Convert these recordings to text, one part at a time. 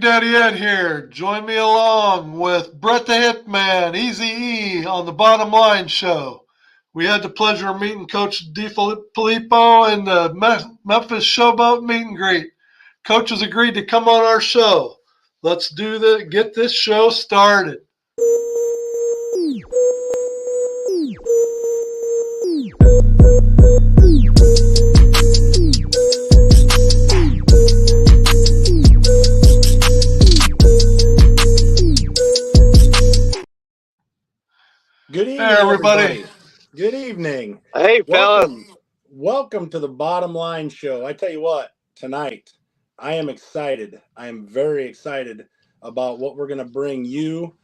Daddy Ed here. Join me along with Brett the Hitman, Easy E on the Bottom Line Show. We had the pleasure of meeting Coach DeFILIPPO in the Memphis Showboat meet and greet. Coach has agreed to come on our show. Let's get this show started. Good evening, Hey, everybody. Good evening. Hey, fellas. Welcome to the Bottom Line Show. I tell you what, tonight I am excited. I am very excited about what we're going to bring you,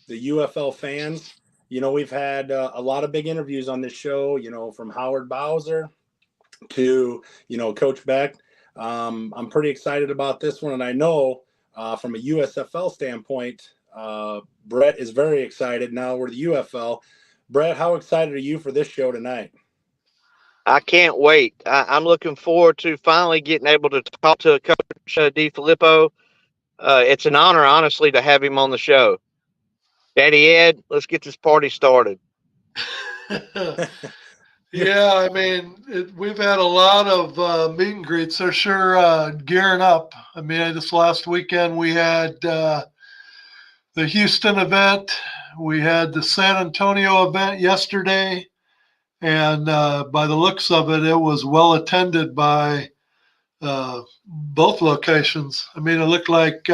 the UFL fans. You know, we've had a lot of big interviews on this show, you know, from Howard Bowser to, Coach Beck. I'm pretty excited about this one. And I know from a USFL standpoint, Brett is very excited. Now we're the UFL. Brett, how excited are you for this show tonight? I can't wait. I'm looking forward to finally getting able to talk to Coach DeFILIPPO. It's an honor, honestly, to have him on the show. Daddy Ed, let's get this party started. Yeah, I mean, we've had a lot of meet and greets. They're sure gearing up. I mean, this last weekend we had the Houston event. We had the San Antonio event yesterday. And by the looks of it, it was well attended by both locations. I mean, it looked like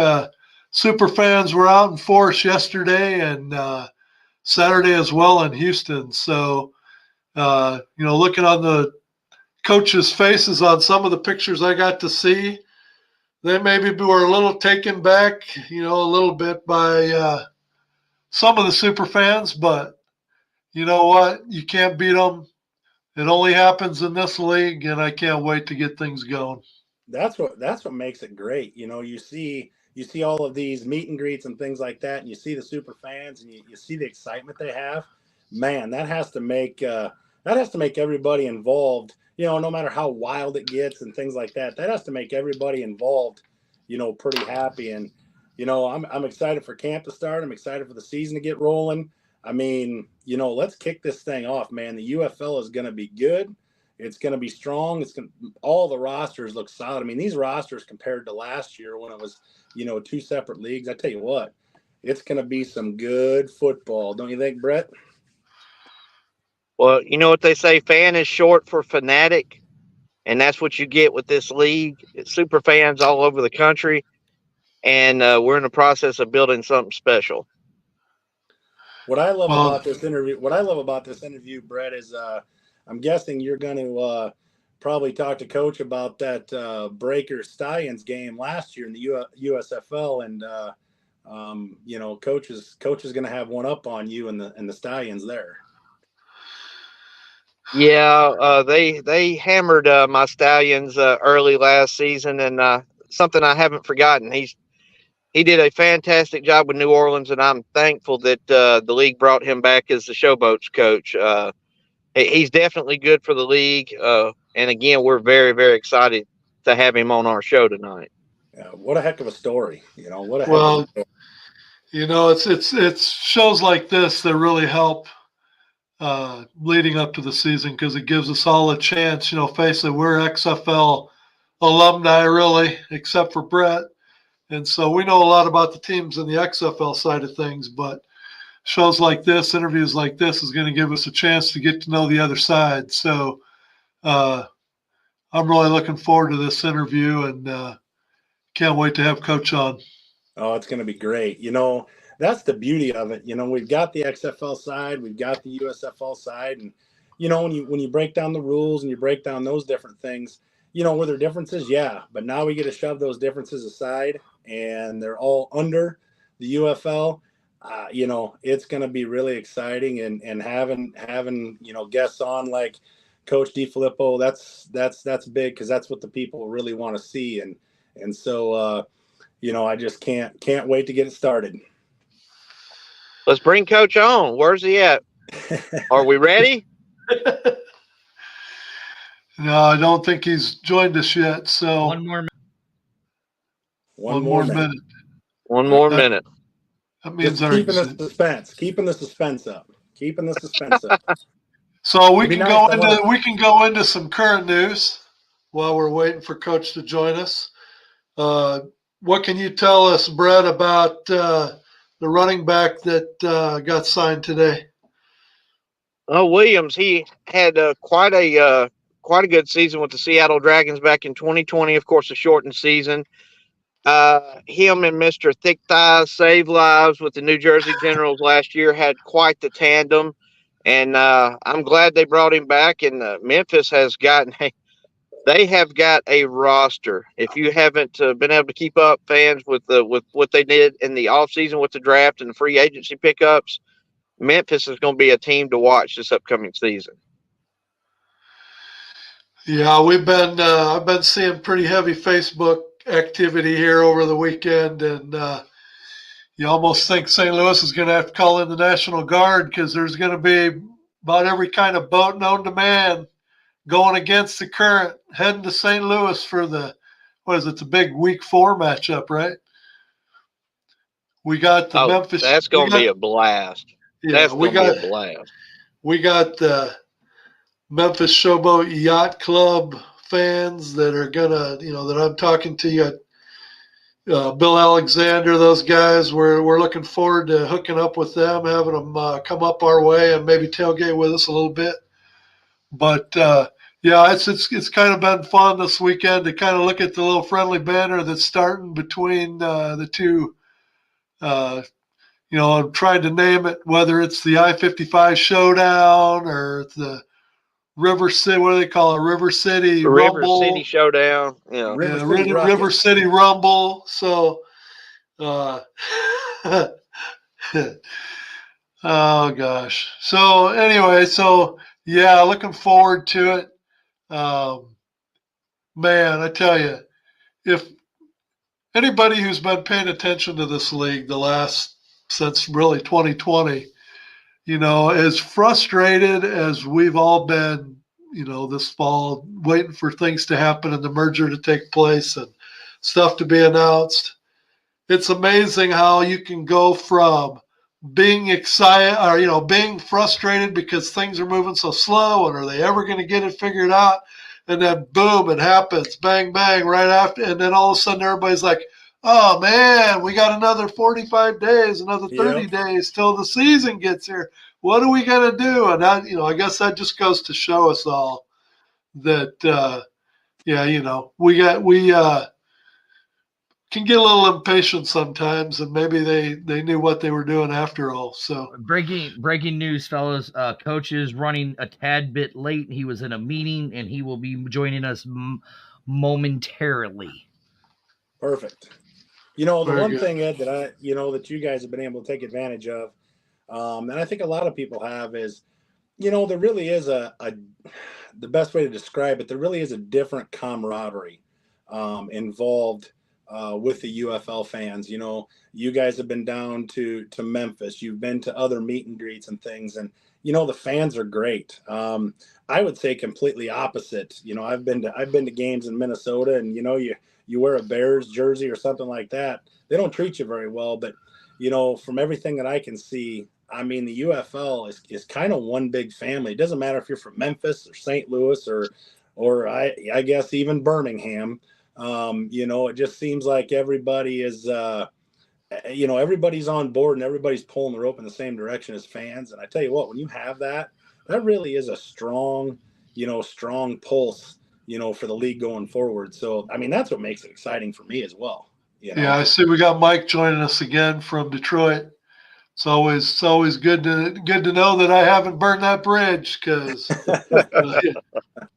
super fans were out in force yesterday and Saturday as well in Houston. So, looking on the coaches' faces on some of the pictures I got to see, they maybe were a little taken back, a little bit by some of the super fans, but you know what? You can't beat them. It only happens in this league, and I can't wait to get things going. That's what makes it great. You see all of these meet and greets and things like that, and you see the super fans, and you see the excitement they have. Man, that has to make everybody involved. No matter how wild it gets and things like that, that has to make everybody involved, pretty happy. And I'm excited for camp to start. I'm excited for the season to get rolling. I mean, let's kick this thing off, man. The UFL is going to be good. It's going to be strong. All the rosters look solid. I mean, these rosters compared to last year when it was, two separate leagues, I tell you what, it's going to be some good football. Don't you think, Brett? Well, you know what they say, fan is short for fanatic, and that's what you get with this league. It's super fans all over the country, and we're in the process of building something special. What I love about this interview, Brett, is I'm guessing you're going to probably talk to Coach about that Breaker Stallions game last year in the USFL, and Coach is going to have one up on you and the Stallions there. Yeah, they hammered my Stallions early last season, and something I haven't forgotten. He did a fantastic job with New Orleans, and I'm thankful that the league brought him back as the Showboats coach. He's definitely good for the league, and again, we're very, very excited to have him on our show tonight. Yeah, what a heck of a story! It's shows like this that really help leading up to the season because it gives us all a chance. Face it, we're XFL alumni, really, except for Brett. And so we know a lot about the teams in the XFL side of things, but shows like this, interviews like this is going to give us a chance to get to know the other side. So I'm really looking forward to this interview and can't wait to have Coach on. Oh, it's going to be great. That's the beauty of it. We've got the XFL side, we've got the USFL side. And, when you break down the rules and you break down those different things, were there differences? Yeah. But now we get to shove those differences aside and they're all under the UFL. It's going to be really exciting and having, guests on like Coach DeFILIPPO, that's big because that's what the people really want to see. And so, I just can't wait to get it started. Let's bring Coach on. Where's he at? Are we ready? No, I don't think he's joined us yet. So one more minute. One more That, minute. that means Just our keeping the suspense. Keeping the suspense up. Keeping the suspense up. So we It'd be can nice. go into some current news while we're waiting for Coach to join us. What can you tell us, Brett, about the running back that got signed today? Oh, Williams, he had quite a good season with the Seattle Dragons back in 2020. Of course, a shortened season. Him and Mr. Thick Thighs Save Lives with the New Jersey Generals last year had quite the tandem, and I'm glad they brought him back. And Memphis has gotten they have got a roster. If you haven't been able to keep up, fans, with what they did in the offseason with the draft and the free agency pickups, Memphis is going to be a team to watch this upcoming season. Yeah, I've been seeing pretty heavy Facebook activity here over the weekend, and you almost think St. Louis is going to have to call in the National Guard because there's going to be about every kind of boat known to man going against the current, heading to St. Louis for the big Week 4 matchup, right? We got the Memphis. That's going to be a blast. Yeah, that's going to be a blast. We got the Memphis Showboat Yacht Club fans that are gonna, that I'm talking to you. Bill Alexander, those guys. We're looking forward to hooking up with them, having them come up our way and maybe tailgate with us a little bit. But yeah, it's kind of been fun this weekend to kind of look at the little friendly banner that's starting between the two. I'm trying to name it, whether it's the I-55 Showdown or the River City, what do they call it? River City Rumble. River City Showdown. Yeah. River City Rumble. So, oh gosh. So anyway, yeah, looking forward to it. Man, I tell you, if anybody who's been paying attention to this league since really 2020, as frustrated as we've all been, this fall, waiting for things to happen and the merger to take place and stuff to be announced, it's amazing how you can go from being excited or, being frustrated because things are moving so slow and are they ever going to get it figured out? And then boom, it happens, bang, bang, right after. And then all of a sudden everybody's like, oh man, we got another 45 days, another 30 days till the season gets here. What are we going to do? And that, I guess that just goes to show us all that, we can get a little impatient sometimes, and maybe they knew what they were doing after all. So breaking news, fellas. Coach is running a tad bit late. He was in a meeting, and he will be joining us momentarily. Perfect. The one thing, Ed, that that you guys have been able to take advantage of, and I think a lot of people have, is, there really is the best way to describe it, there really is a different camaraderie involved with the UFL fans. You guys have been down to Memphis. You've been to other meet and greets and things, and the fans are great. I would say completely opposite. I've been to games in Minnesota, and you wear a Bears jersey or something like that, they don't treat you very well. But from everything that I can see, I mean, the UFL is kind of one big family. It doesn't matter if you're from Memphis or St. Louis or I guess even Birmingham. It just seems like everybody is, everybody's on board and everybody's pulling the rope in the same direction as fans. And I tell you what, when you have that really is a strong pulse, for the league going forward. So, I mean, that's what makes it exciting for me as well. Yeah, I see we got Mike joining us again from Detroit. It's always good to know that I haven't burned that bridge, because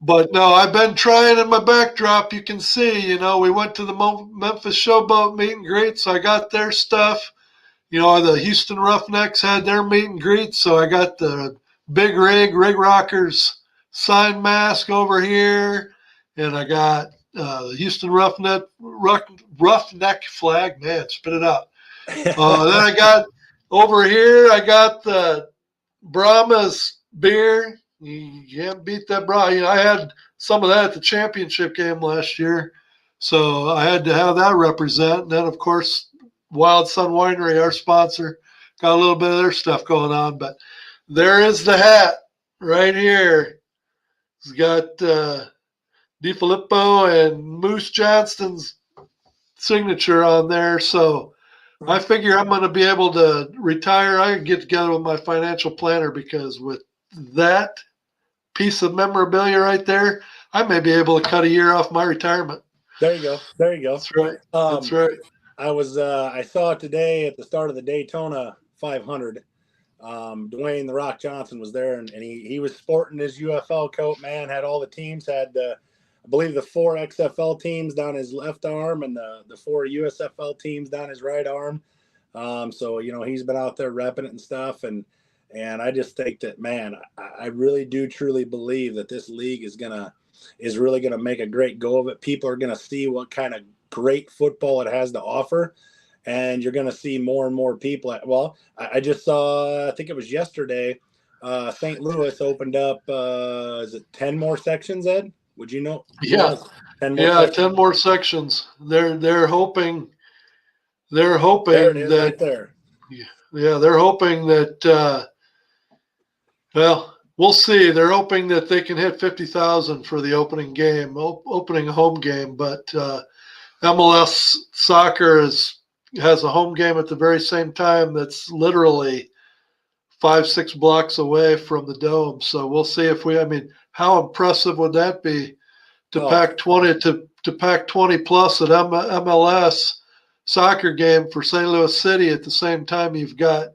but no, I've been trying in my backdrop. You can see, we went to the Memphis Showboat meet and greet, so I got their stuff. The Houston Roughnecks had their meet and greet, so I got the Big Rig Rockers sign mask over here, and I got the Houston Roughneck flag. Man, spit it out. Then I got over here, I got the Brahma's beer. You can't beat that Brahma. I had some of that at the championship game last year, so I had to have that represent. And then, of course, Wild Sun Winery, our sponsor, got a little bit of their stuff going on. But there is the hat right here. It's got DeFILIPPO and Moose Johnston's signature on there. So I figure I'm going to be able to retire. I can get together with my financial planner, because with that piece of memorabilia right there, I may be able to cut a year off my retirement. There you go. There you go. That's right. That's right. I saw today at the start of the Daytona 500, Dwayne "The Rock" Johnson was there, and he was sporting his UFL coat, man, had all the teams, had I believe the 4 XFL teams down his left arm and the 4 USFL teams down his right arm. So, he's been out there repping it and stuff. And I just think that, man, I really do truly believe that this league is really going to make a great go of it. People are going to see what kind of great football it has to offer. And you're going to see more and more people. I just saw, I think it was yesterday, St. Louis opened up, is it 10 more sections, Ed? Would you know? Yeah. 10 more sections. 10 more sections. They're hoping There it is, that right there. Yeah, they're hoping that well, we'll see. They're hoping that they can hit 50,000 for the opening home game, but MLS soccer has a home game at the very same time that's literally 5-6 blocks away from the Dome. So we'll see how impressive would that be to pack 20 to pack 20 plus at MLS soccer game for St. Louis City at the same time you've got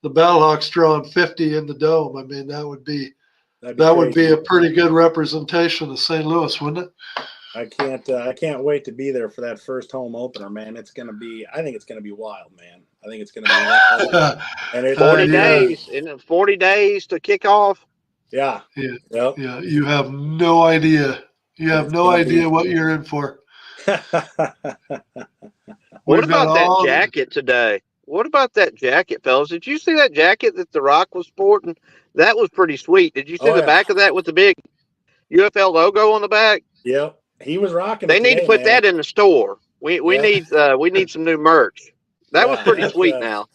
the Battlehawks drawing 50 in the Dome. I mean, that would be a pretty good representation of St. Louis, wouldn't it? I can't wait to be there for that first home opener, man. I think it's gonna be wild, man. I think it's gonna be wild. And it's 40 days, isn't it? 40 days to kick off. Yeah. Yeah. Yep. Yeah. You have no idea. You have no idea what you're in for. What about that jacket today? What about that jacket, fellas? Did you see that jacket that The Rock was sporting? That was pretty sweet. Did you see the back of that with the big UFL logo on the back? Yep. He was rocking They it need today, to put man. that in the store. We need some new merch. That was pretty sweet now.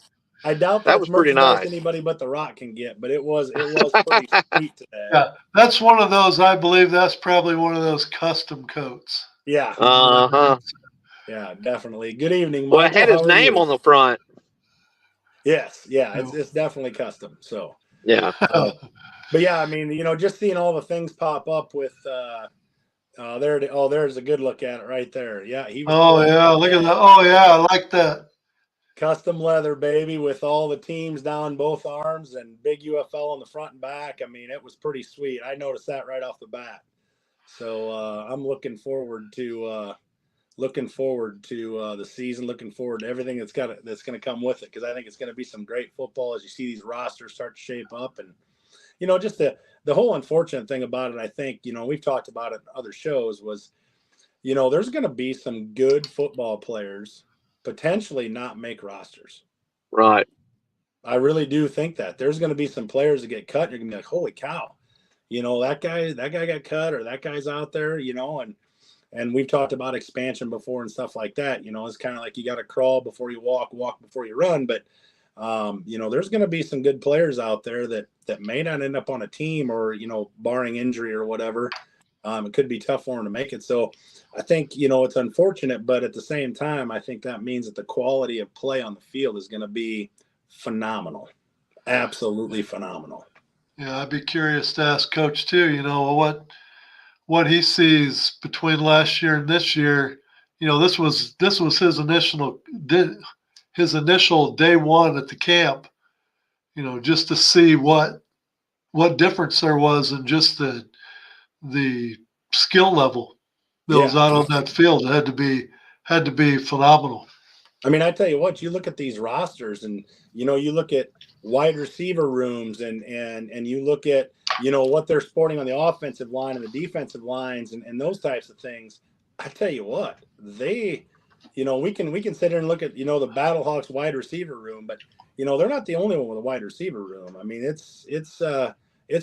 I doubt that was pretty nice. Anybody but The Rock can get, but it was pretty sweet today. Yeah, that's one of those. I believe that's probably one of those custom coats. Yeah. Uh-huh. Yeah, definitely. Good evening, Michael. Well, it had his name on the front. Yes. Yeah, it's definitely custom. So yeah. But yeah, I mean, just seeing all the things pop up with there's a good look at it right there. Yeah, look at that. Oh yeah, I like that. Custom leather, baby, with all the teams down both arms and big UFL on the front and back. I mean, it was pretty sweet. I noticed that right off the bat. So I'm looking forward to the season. Looking forward to everything that's going to come with it, because I think it's going to be some great football as you see these rosters start to shape up. And just the whole unfortunate thing about it, I think we've talked about it in other shows, was there's going to be some good football players potentially not make rosters. Right. I really do think that there's going to be some players that get cut. You're going to be like, holy cow, that guy got cut, or that guy's out there, and we've talked about expansion before and stuff like that. It's kind of like you got to crawl before you walk before you run. But, there's going to be some good players out there that may not end up on a team, or, barring injury or whatever. It could be tough for them to make it. So I think, it's unfortunate, but at the same time, I think that means that the quality of play on the field is going to be phenomenal. Absolutely phenomenal. Yeah, I'd be curious to ask Coach too, what he sees between last year and this year. This was his initial day one at the camp, just to see what difference there was in just the skill level that was out on that field. It had to be phenomenal. I mean, I tell you what, you look at these rosters, and you look at wide receiver rooms, and you look at what they're sporting on the offensive line and the defensive lines, and those types of things. I tell you what, we can sit here and look at the Battlehawks wide receiver room, but they're not the only one with a wide receiver room. I mean, it's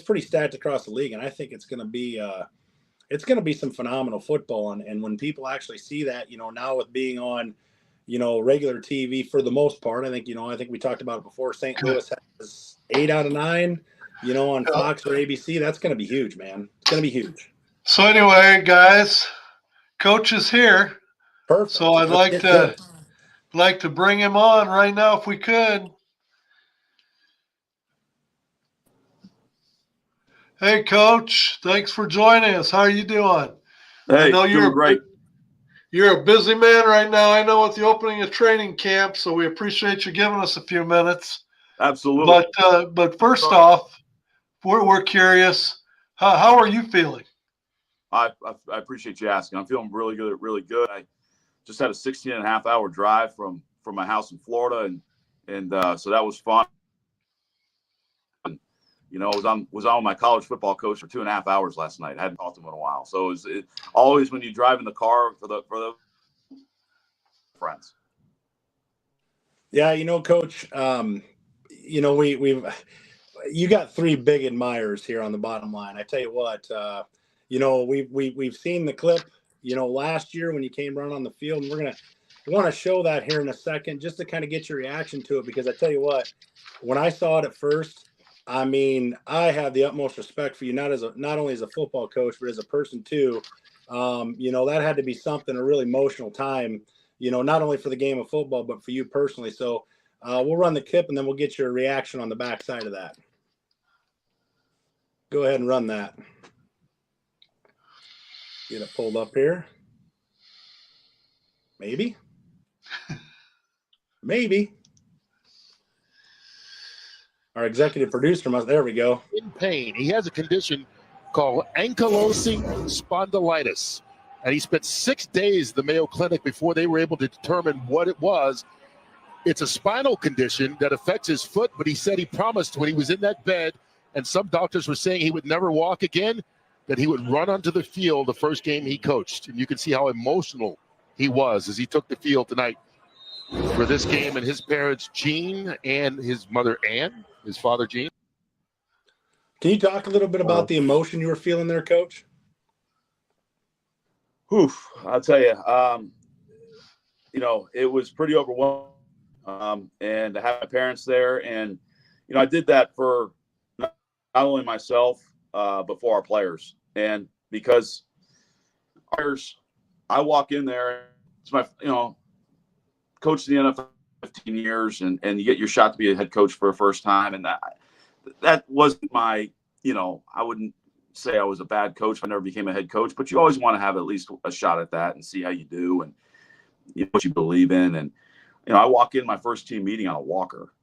pretty stacked across the league, and I think it's going to be some phenomenal football. And when people actually see that, now with being on regular TV for the most part. I think we talked about it before. St. Louis has 8 out of 9, on Fox or ABC. That's going to be huge, man. It's going to be huge. So anyway, guys, Coach is here. Perfect. So I'd like to bring him on right now if we could. Hey, Coach, thanks for joining us. How are you doing? Hey, I know doing great. You're a busy man right now. I know with the opening of training camp, so we appreciate you giving us a few minutes. Absolutely. But first off, we're curious. How are you feeling? I appreciate you asking. I'm feeling really good, really good. I just had a 16.5-hour drive from my house in Florida, and so that was fun. And, I was on my college football coach for 2.5 hours last night. I hadn't talked to him in a while. So it always when you drive in the car for the friends. Yeah, Coach. You got 3 big admirers here on the bottom line. I tell you what, we've seen the clip, last year when you came running on the field, and we want to show that here in a second just to kind of get your reaction to it, because I tell you what, when I saw it at first, I mean, I have the utmost respect for you, not only as a football coach, but as a person too. That had to be something, a really emotional time, not only for the game of football, but for you personally. So we'll run the clip and then we'll get your reaction on the backside of that. Go ahead and run that. Get it pulled up here. Maybe. Maybe. Our executive producer must. There we go. In pain. He has a condition called ankylosing spondylitis. And he spent 6 days at the Mayo Clinic before they were able to determine what it was. It's a spinal condition that affects his foot, but he said he promised when he was in that bed, and some doctors were saying he would never walk again, that he would run onto the field the first game he coached. And you can see how emotional he was as he took the field tonight for this game, and his parents, Gene, and his mother, Ann, his father, Gene. Can you talk a little bit about the emotion you were feeling there, Coach? I'll tell you, it was pretty overwhelming. And to have my parents there, and I did that for not only myself, but for our players. And because players, I walk in there, it's my coach in the NFL 15 years, and you get your shot to be a head coach for the first time, and that wasn't my I wouldn't say I was a bad coach. I never became a head coach, but you always want to have at least a shot at that and see how you do and what you believe in. And I walk in my first team meeting on a walker,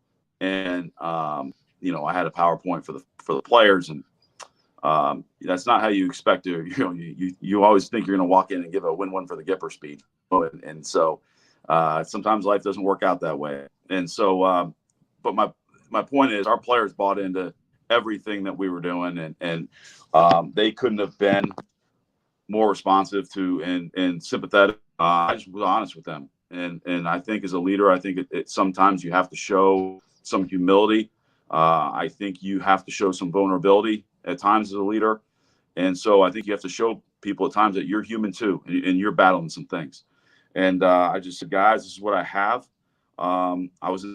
and I had a PowerPoint for the players, and that's not how you expect to. You always think you're going to walk in and give a win-win for the Gipper speech, and so sometimes life doesn't work out that way. And so, but my point is, our players bought into everything that we were doing, and they couldn't have been more responsive to and sympathetic. I just was honest with them. And I think as a leader, I think it sometimes you have to show some humility. I think you have to show some vulnerability at times as a leader. And so I think you have to show people at times that you're human too, and you're battling some things. And I just said, guys, this is what I have. I was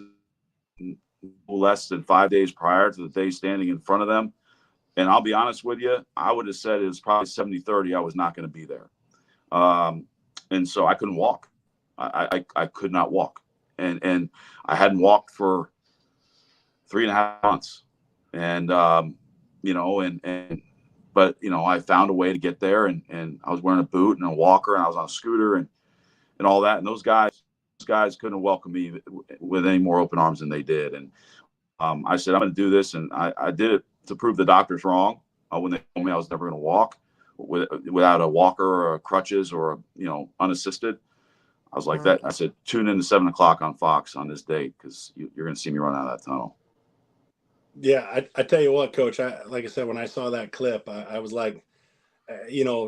less than 5 days prior to the day standing in front of them. And I'll be honest with you, I would have said it was probably 70-30. I was not going to be there. And so I couldn't walk. I could not walk, and I hadn't walked for 3.5 months, and but I found a way to get there, and I was wearing a boot and a walker, and I was on a scooter and all that, and those guys couldn't welcome me with any more open arms than they did, and I said, I'm going to do this, and I did it to prove the doctors wrong when they told me I was never going to walk without a walker or crutches or unassisted. I was like that. I said, tune in to 7 o'clock on Fox on this date, because you're going to see me run out of that tunnel. Yeah, I tell you what, Coach. Like I said, when I saw that clip, I was like,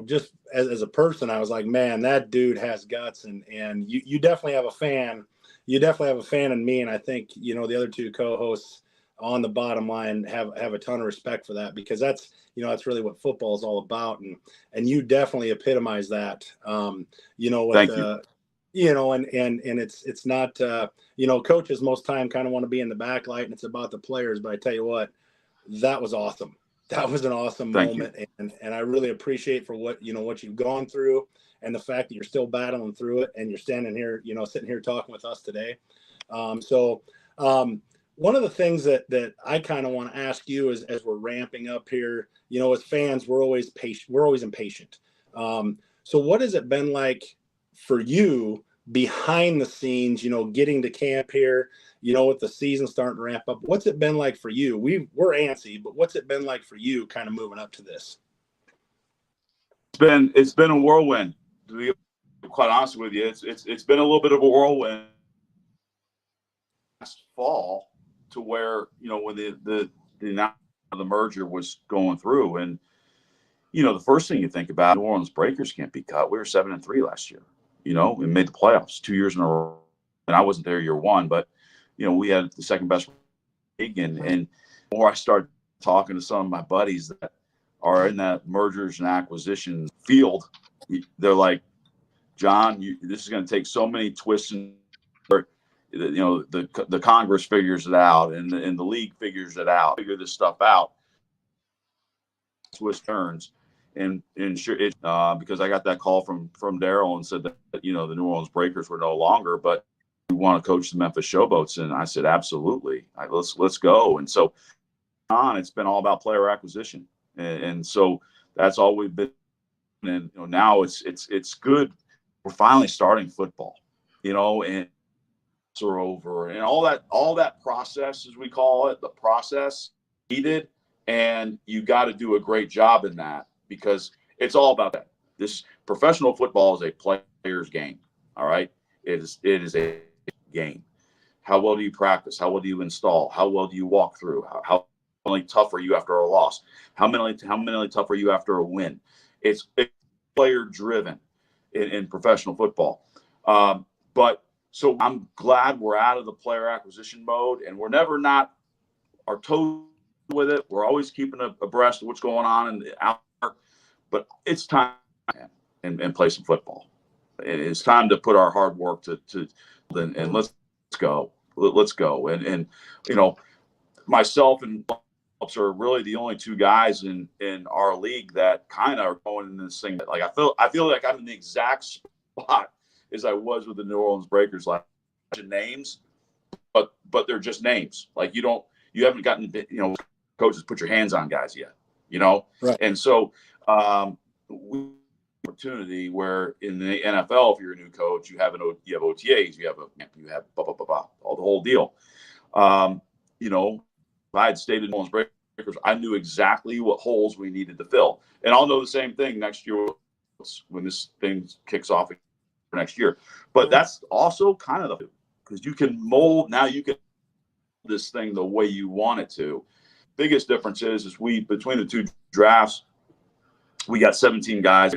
just as a person, I was like, man, that dude has guts, and you definitely have a fan. You definitely have a fan in me, and I think the other 2 co-hosts on the bottom line have a ton of respect for that, because that's really what football is all about, and you definitely epitomize that. Thank you. you know, and it's not, you know, coaches most time kind of want to be in the backlight and it's about the players. But I tell you what, that was awesome. That was an awesome Thank moment. And I really appreciate for what, you know, what you've gone through and the fact that you're still battling through it and you're standing here, you know, sitting here talking with us today. One of the things that I kind of want to ask you is, as we're ramping up here, you know, as fans, we're always patient. We're always impatient. So what has it been like for you behind the scenes, you know, getting to camp here, you know, with the season starting to ramp up? What's it been like for you? We're antsy, but what's it been like for you kind of moving up to this? It's been a whirlwind, to be quite honest with you. It's been a little bit of a whirlwind last fall, to where, you know, when the merger was going through, and you know, the first thing you think about, New Orleans Breakers can't be cut. We were 7-3 last year, you know, and made the playoffs 2 years in a row. And I wasn't there year one, but you know, we had the second best league. And the more I started talking to some of my buddies that are in that mergers and acquisitions field, they're like, John, this is going to take so many twists and, you know, the Congress figures it out, and the league figures it out, figure this stuff out, twist turns. And sure, because I got that call from Daryl and said that, you know, the New Orleans Breakers were no longer, but we want to coach the Memphis Showboats. And I said, absolutely, let's go. And so it's been all about player acquisition, and so that's all we've been. And you know, now it's good. We're finally starting football, you know, and are over, and all that process, as we call it, the process needed, and you got to do a great job in that, because it's all about that. This professional football is a player's game. All right. It is a game. How well do you practice? How well do you install? How well do you walk through? How mentally tough are you after a loss? How mentally tough are you after a win? It's player driven in professional football. But so I'm glad we're out of the player acquisition mode, and we're never not our toes with it. We're always keeping abreast of what's going on in the out there. But it's time and play some football. It's time to put our hard work to and let's go. Let's go. And you know, myself and Phelps are really the only two guys in our league that kind of are going in this thing. Like I feel like I'm in the exact spot as I was with the New Orleans Breakers last names, but they're just names. Like you haven't gotten, you know, coaches put your hands on guys yet, you know? Right. And so we opportunity where in the NFL, if you're a new coach, you have OTAs, you have blah, blah, blah, blah, all the whole deal. You know, if I had stayed in New Orleans Breakers, I knew exactly what holes we needed to fill. And I'll know the same thing next year when this thing kicks off for next year. But that's also kind of because you can mold, now you can this thing the way you want it to. Biggest difference is we, between the two drafts, we got 17 guys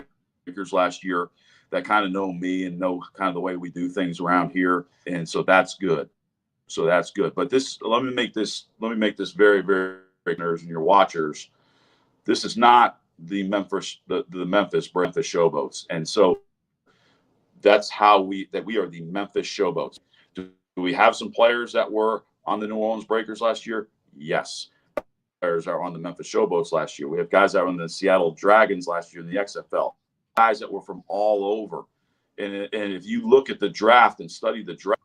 last year that kind of know me and know kind of the way we do things around here. And so that's good. But let me make this very, very nerds and your watchers. This is not the Memphis Showboats. And so that's how we are the Memphis Showboats. Do we have some players that were on the New Orleans Breakers last year? Yes. Players are on the Memphis Showboats last year. We have guys that were on the Seattle Dragons last year in the XFL. Guys that were from all over. And if you look at the draft and study the draft,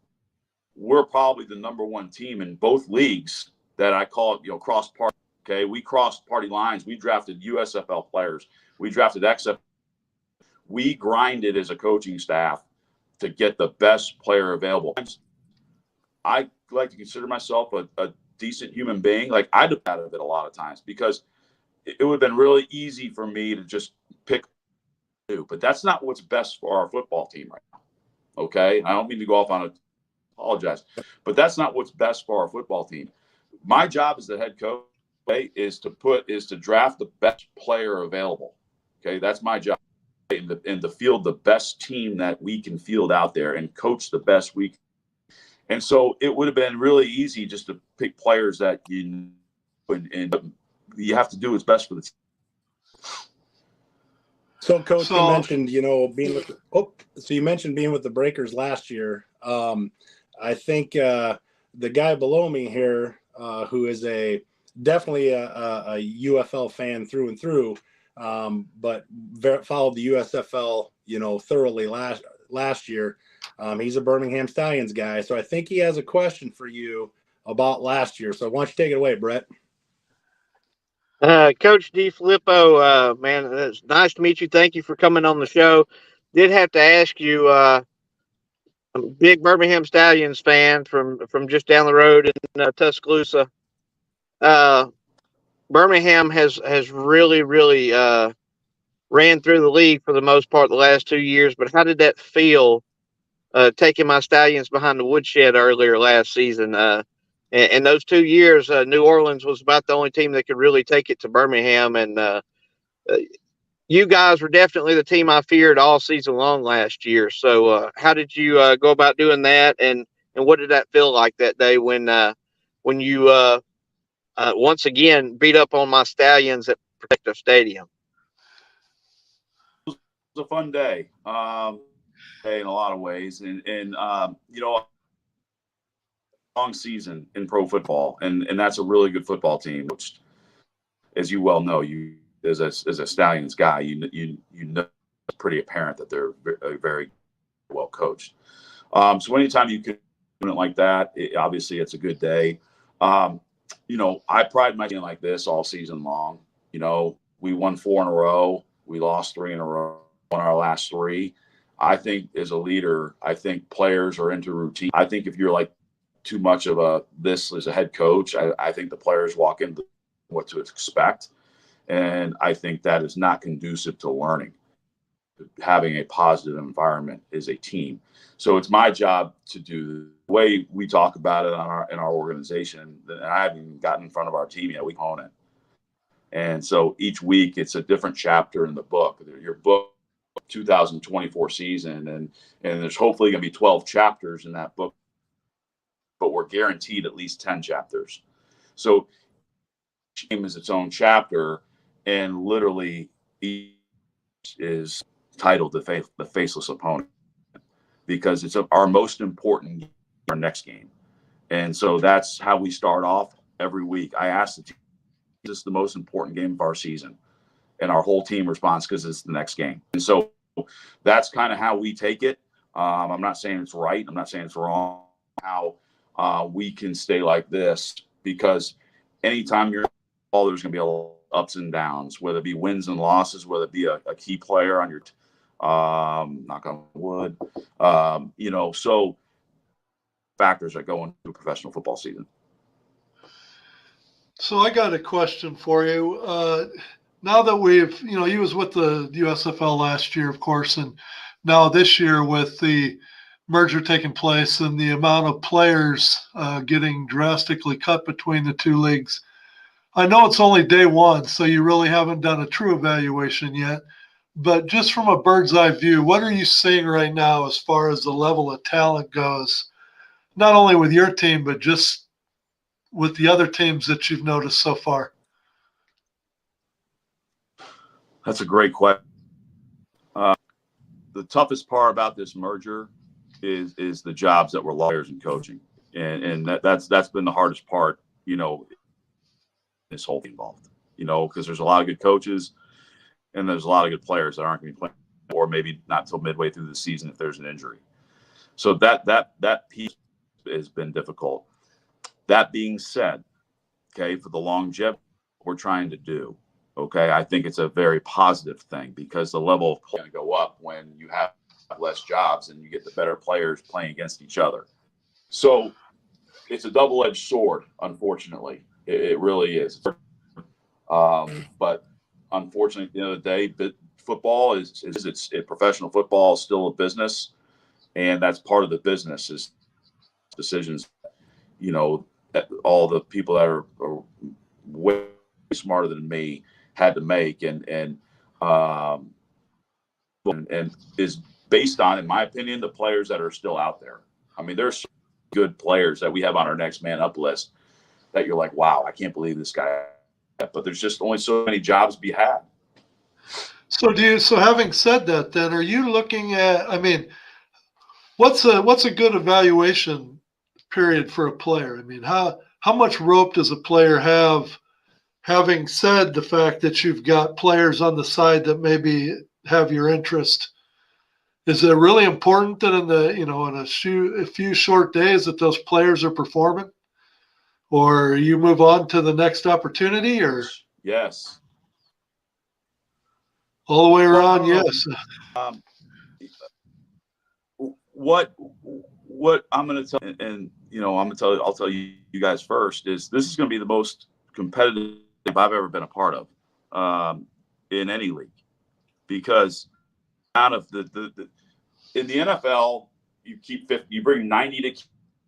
we're probably the number one team in both leagues that I call it, you know, cross party. Okay. We crossed party lines. We drafted USFL players. We drafted XFL. We grinded as a coaching staff to get the best player available. I like to consider myself a decent human being. Like I do out of it a lot of times because it would have been really easy for me to just pick two, but that's not what's best for our football team right now. Okay. I don't mean to go off on a apologize, but that's not what's best for our football team. My job as the head coach is to draft the best player available. Okay. That's my job. And to field the best team that we can field out there and coach the best we can. And so it would have been really easy just to pick players that you and you have to do what's best for the team. So, Coach, you So- mentioned, being with you mentioned being with the Breakers last year. I think the guy below me here, who is definitely a UFL fan through and through, but followed the USFL, thoroughly last year. He's a Birmingham Stallions guy, so I think he has a question for you about last year. So, why don't you take it away, Brett? Coach DeFILIPPO, man, it's nice to meet you. Thank you for coming on the show. Did have to ask you, I'm a big Birmingham Stallions fan from just down the road in Tuscaloosa. Birmingham has really ran through the league for the most part the last 2 years. But how did that feel, taking my Stallions behind the woodshed earlier last season? And those 2 years, New Orleans was about the only team that could really take it to Birmingham. And you guys were definitely the team I feared all season long last year. So how did you go about doing that? And what did that feel like that day when you once again beat up on my Stallions at Protective Stadium? It was a fun day, in a lot of ways. And long season in pro football, and that's a really good football team, which, as you well know, you as a Stallions guy, you know it's pretty apparent that they're very well coached. So anytime you can do it like that, obviously it's a good day. I pride myself in like this all season long. We won 4 in a row, we lost 3 in a row, won our last 3. I think as a leader, I think players are into routine. I think if you're like too much of this as a head coach, I think the players walk into what to expect. And I think that is not conducive to learning. Having a positive environment is a team. So it's my job to do the way we talk about it in our organization. And I haven't even gotten in front of our team yet. We own it. And so each week it's a different chapter in the book. Your book, 2024 season, and there's hopefully going to be 12 chapters in that book, but we're guaranteed at least 10 chapters. So each game is its own chapter, and literally each is titled the Faceless Opponent, because it's our most important game, our next game. And so that's how we start off every week. I ask the team, is this the most important game of our season? And our whole team responds, because it's the next game. And so that's kind of how we take it. I'm not saying it's right. I'm not saying it's wrong. How we can stay like this, because anytime you're in ball, there's going to be a lot of ups and downs, whether it be wins and losses, whether it be a key player on your knock on wood, so factors that go into a professional football season. So I got a question for you. Now that we've, he was with the USFL last year, of course, and now this year with the merger taking place and the amount of players getting drastically cut between the two leagues. I know it's only day one, so you really haven't done a true evaluation yet, but just from a bird's eye view, what are you seeing right now as far as the level of talent goes, not only with your team, but just with the other teams that you've noticed so far? That's a great question. The toughest part about this merger is the jobs that were lawyers and coaching, and that's been the hardest part. This whole thing involved. Because there's a lot of good coaches, and there's a lot of good players that aren't going to be playing, or maybe not until midway through the season if there's an injury. So that piece has been difficult. That being said, okay, for the longevity we're trying to do, okay, I think it's a very positive thing, because the level of play is going to go up when you have less jobs and you get the better players playing against each other. So it's a double-edged sword, unfortunately. It really is. But unfortunately, at the end of the day, football professional football is still a business, and that's part of the business is decisions. That all the people that are way smarter than me had to make, and is based on, in my opinion, the players that are still out there. I mean, there's good players that we have on our next man up list that you're like, wow, I can't believe this guy. But there's just only so many jobs to be had. So having said that, then are you looking at, I mean, what's a good evaluation period for a player? I mean, how much rope does a player have, having said the fact that you've got players on the side that maybe have your interest? Is it really important that in a few short days that those players are performing, or you move on to the next opportunity, or Yes. all the way around? Well, Yes. um, what I'm going to tell, and I'll tell you guys first, is this is going to be the most competitive I've ever been a part of in any league, because out of the in the NFL, you keep 50, you bring 90 to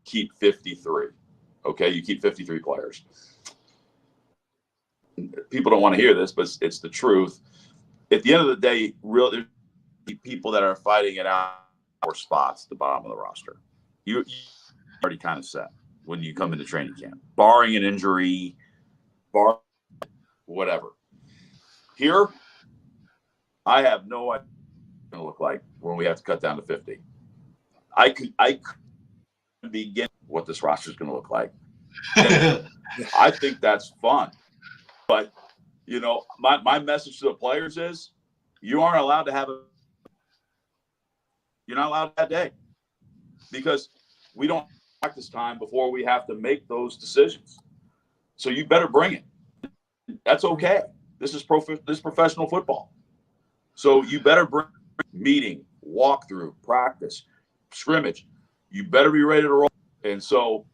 keep 53. Okay, you keep 53 players. People don't want to hear this, but it's the truth. At the end of the day, there's people that are fighting it out for spots at the bottom of the roster. You already kind of set when you come into training camp, barring an injury, whatever. Here, I have no idea what it's going to look like when we have to cut down to 50. I could begin what this roster is going to look like. I think that's fun. But, my message to the players is you aren't allowed to have you're not allowed that day, because we don't practice time before we have to make those decisions. So you better bring it. That's okay. This is professional football. So you better bring meeting, walkthrough, practice, scrimmage. You better be ready to roll. And so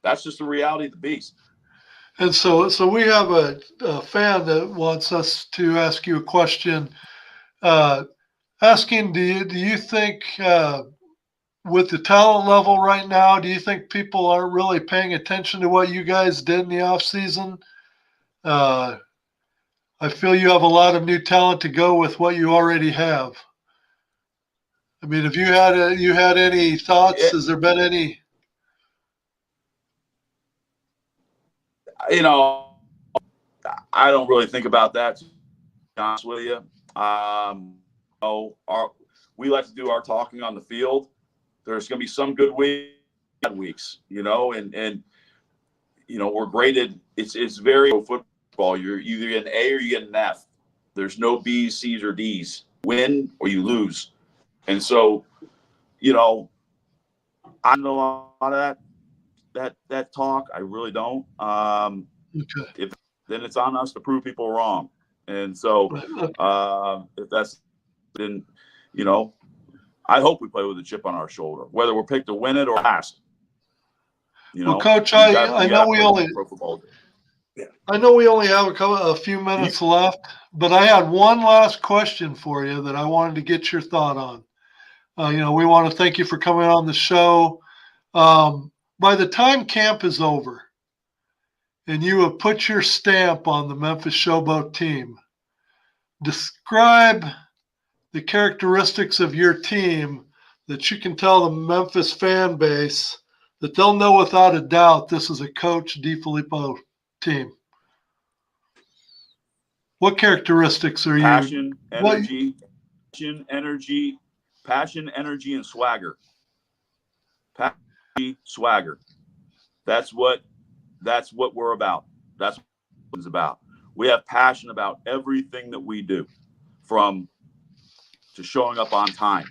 that's just the reality of the beast. And so we have a fan that wants us to ask you a question, asking, do you think with the talent level right now, do you think people aren't really paying attention to what you guys did in the off season? I feel you have a lot of new talent to go with what you already have. I mean, have you had any thoughts? Has there been any? I don't really think about that, to be honest with you. We like to do our talking on the field. There's going to be some good weeks, bad weeks, and we're graded. It's very football. You're either get an A or you get an F. There's no B's, C's, or D's. Win or you lose. And so, I know a lot of that talk. I really don't. Okay. Then it's on us to prove people wrong. And so, if that's, then, I hope we play with a chip on our shoulder, whether we're picked to win it or last. Well, Coach, I know we only have a few minutes left, but I had one last question for you that I wanted to get your thought on. We want to thank you for coming on the show. By the time camp is over and you have put your stamp on the Memphis Showboat team, describe the characteristics of your team that you can tell the Memphis fan base that they'll know without a doubt this is a Coach DeFILIPPO team. What characteristics are passion, energy, and swagger. Passion, swagger. That's what we're about. That's what it's about. We have passion about everything that we do, from to showing up on time.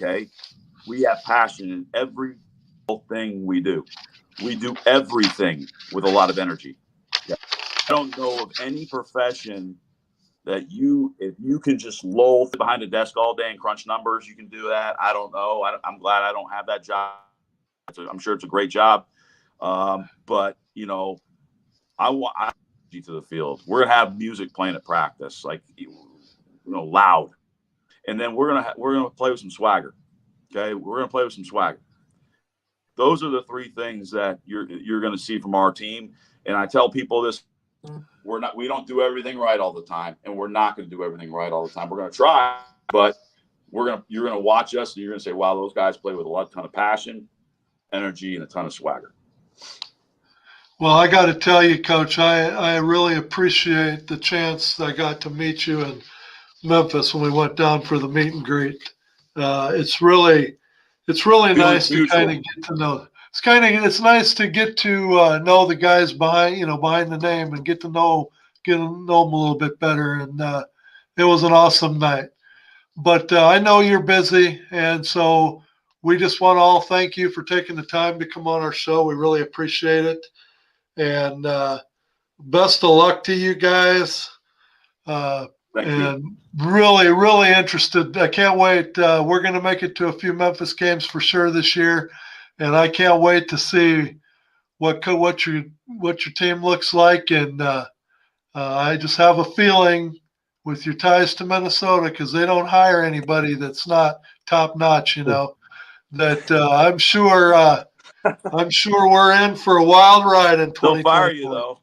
Okay, we have passion in every thing we do. We do everything with a lot of energy. Yeah. I don't know of any profession that if you can just loll behind a desk all day and crunch numbers, you can do that. I don't know. I'm glad I don't have that job. I'm sure it's a great job. But I want to the field. We're gonna have music playing at practice, like loud, and then we're gonna play with some swagger. Okay, we're gonna play with some swagger. Those are the three things that you're gonna see from our team. And I tell people this: we don't do everything right all the time, and we're not gonna do everything right all the time. We're gonna try, but you're gonna watch us, and you're gonna say, "Wow, those guys play with a ton of passion, energy, and a ton of swagger." Well, I got to tell you, Coach, I really appreciate the chance I got to meet you, and Memphis when we went down for the meet and greet. It's really nice to mutual. kind of get to know. It's nice to get to know the guys behind the name and get to know them a little bit better. And it was an awesome night. But I know you're busy, and so we just want to all thank you for taking the time to come on our show. We really appreciate it, and best of luck to you guys. Thank you. And really interested. I can't wait. We're going to make it to a few Memphis games for sure this year, and I can't wait to see what your team looks like. And I just have a feeling with your ties to Minnesota, because they don't hire anybody that's not top notch. That I'm sure we're in for a wild ride in 2024. They'll fire you though.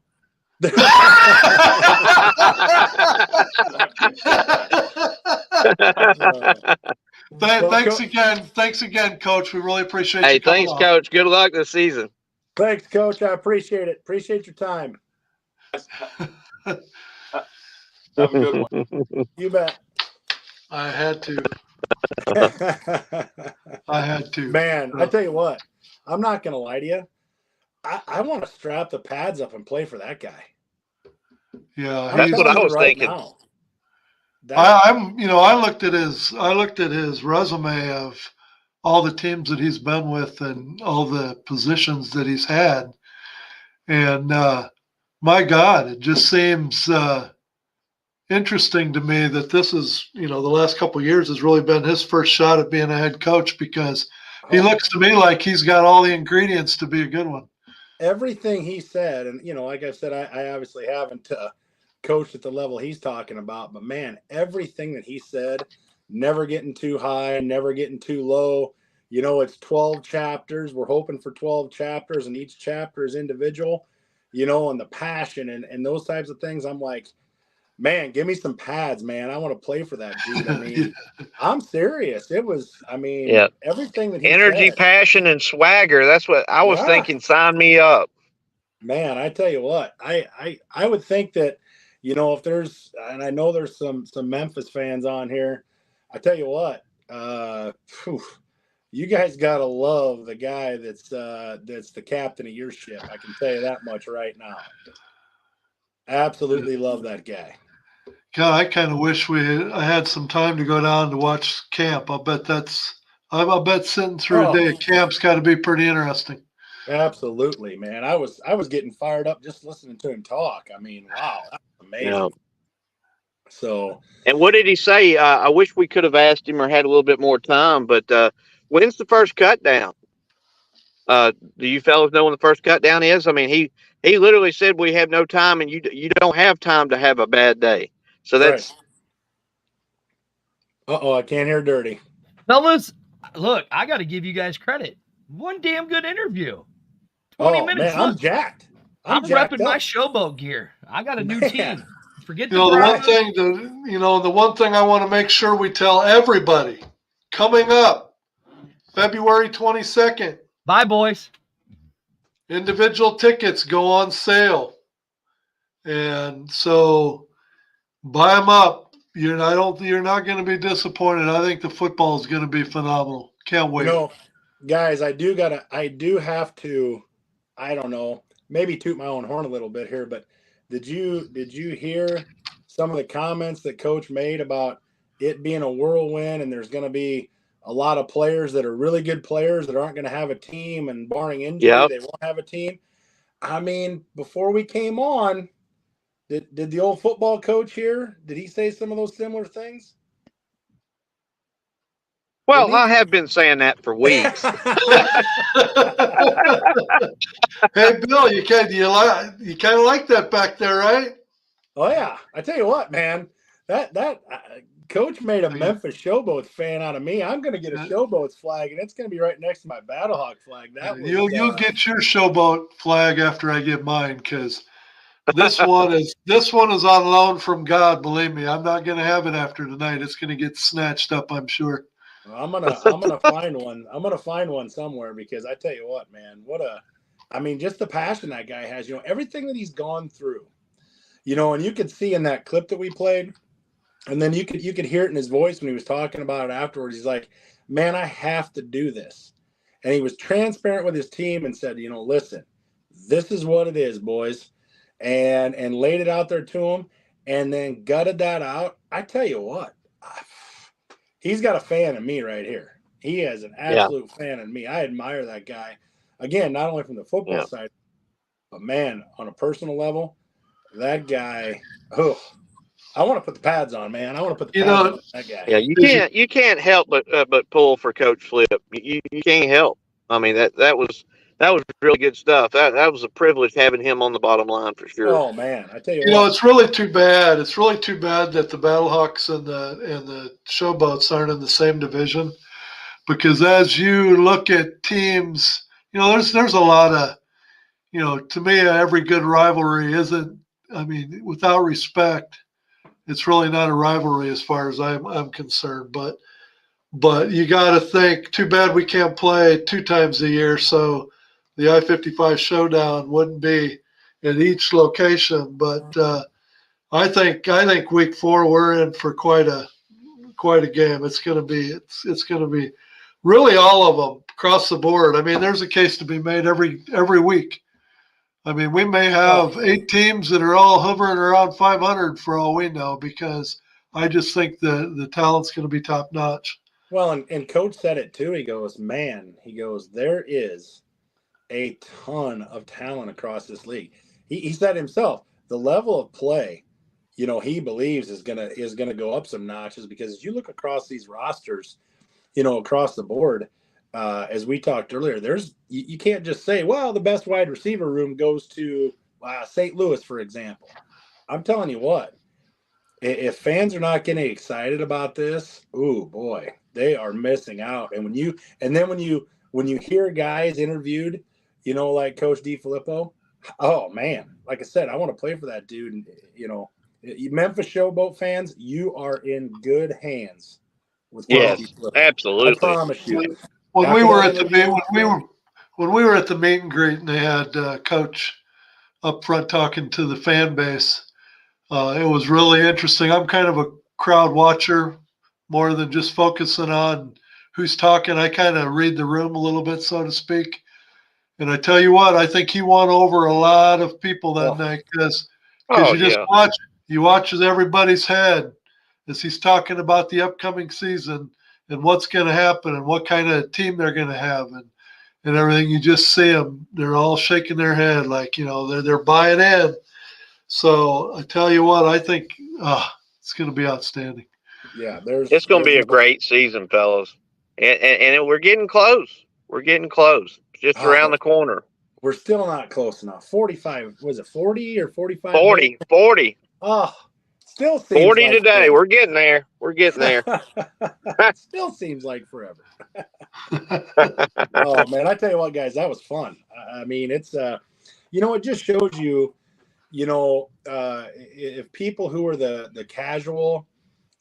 Thanks again, Coach. We really appreciate Hey, you coming thanks, on. Coach. Good luck this season. Thanks, Coach. I appreciate it. Appreciate your time. Have a good one. You bet. I had to. Man, I tell you what, I'm not going to lie to you. I want to strap the pads up and play for that guy. Yeah, That's what I was thinking. I looked at his resume of all the teams that he's been with and all the positions that he's had, and my God, it just seems interesting to me that this is, the last couple of years has really been his first shot at being a head coach, because he looks to me like he's got all the ingredients to be a good one. Everything he said, and like I said, I obviously haven't coached at the level he's talking about, but man, everything that he said, never getting too high, never getting too low. It's 12 chapters. We're hoping for 12 chapters, and each chapter is individual, and the passion and those types of things. I'm like, man, give me some pads, man. I want to play for that dude. I mean, I'm serious. It was, everything that he energy, said. passion, and swagger. That's what I was thinking. Sign me up. Man, I tell you what, I would think that, if there's, and I know there's some Memphis fans on here, I tell you what, you guys gotta love the guy that's the captain of your ship. I can tell you that much right now. Absolutely love that guy. God, I kind of wish I had some time to go down to watch camp. I bet sitting through a day of camp's got to be pretty interesting. Absolutely, man. I was getting fired up just listening to him talk. I mean, wow, that's amazing. Yeah. So, and what did he say? I wish we could have asked him or had a little bit more time. But when's the first cut down? Do you fellas know when the first cut down is? I mean, he literally said we have no time, and you don't have time to have a bad day. So that's. Right. I can't hear dirty. Fellas, look, I got to give you guys credit. One damn good interview. 20 minutes. Man, I'm jacked. I'm repping my Showboat gear. I got a new team. Forget the one thing I want to make sure we tell everybody, coming up February 22nd. Bye, boys. Individual tickets go on sale. And so buy them up. You're not going to be disappointed. I think the football is going to be phenomenal. Can't wait. Guys, I do have to, I don't know, maybe toot my own horn a little bit here, but did you hear some of the comments that Coach made about it being a whirlwind, and there's going to be a lot of players that are really good players that aren't going to have a team, and barring injury, they won't have a team? I mean, before we came on, did the old football coach here, did he say some of those similar things? Well, I have been saying that for weeks. Hey, Bill, you kind of like that back there, right? Oh yeah, I tell you what, man, that Coach made a Memphis Showboats fan out of me. I'm going to get a Showboats flag, and it's going to be right next to my Battlehawk flag. You'll get your Showboat flag after I get mine, because this one is on loan from God. Believe me, I'm not going to have it after tonight. It's going to get snatched up, I'm sure. I'm gonna find one. I'm gonna find one somewhere, because I tell you what, man, just the passion that guy has. Everything that he's gone through. And you could see in that clip that we played, And then you could hear it in his voice when he was talking about it afterwards. He's like, man, I have to do this. And he was transparent with his team and said, listen, this is what it is, boys. And laid it out there to him and then gutted that out. I tell you what, he's got a fan in me right here. He has an absolute fan in me. I admire that guy. Again, not only from the football side, but man, on a personal level, that guy, I want to put the pads on, man. I want to put the pads on that guy. Yeah, you can't help but pull for Coach Flip. You can't help. I mean that was really good stuff. That was a privilege having him on the bottom line for sure. Oh man, I tell you what. It's really too bad. It's really too bad that the Battlehawks and the Showboats aren't in the same division, because as you look at teams, there's a lot of, to me, every good rivalry isn't. I mean, without respect, it's really not a rivalry as far as I'm concerned. But you got to think. Too bad we can't play 2 times a year, so the I-55 Showdown wouldn't be at each location. But I think week 4 we're in for quite a game. It's going to be really all of them across the board. I mean, there's a case to be made every week. I mean, we may have 8 teams that are all hovering around 500 for all we know, because I just think the talent's going to be top notch. Well, and Coach said it too. He goes, there is a ton of talent across this league. He said himself, the level of play, he believes is gonna go up some notches, because as you look across these rosters, across the board, as we talked earlier, you can't just say, well, the best wide receiver room goes to St. Louis, for example. I'm telling you what, if fans are not getting excited about this, ooh boy, they are missing out. And when you hear guys interviewed, like Coach DeFILIPPO, oh man, like I said, I want to play for that dude. And Memphis Showboat fans, you are in good hands with Coach DeFILIPPO. Absolutely. I promise you. When we were at the meet and greet, and they had Coach up front talking to the fan base, it was really interesting. I'm kind of a crowd watcher more than just focusing on who's talking. I kind of read the room a little bit, so to speak. And I tell you what, I think he won over a lot of people that night, because you watch as everybody's head as he's talking about the upcoming season and what's going to happen and what kind of team they're going to have and everything. You just see them; they're all shaking their head like they're buying in. So I tell you what, I think it's going to be outstanding. Yeah, it's going to be a great season, fellas, and we're getting close. We're getting close, just around the corner. We're still not close enough. 45, was it 40 or 45? 40. Oh, still seems 40 like today. forever. We're getting there. Still seems like forever. Oh man, I tell you what, guys, that was fun. I mean, it's it just shows you, if people who are the casual,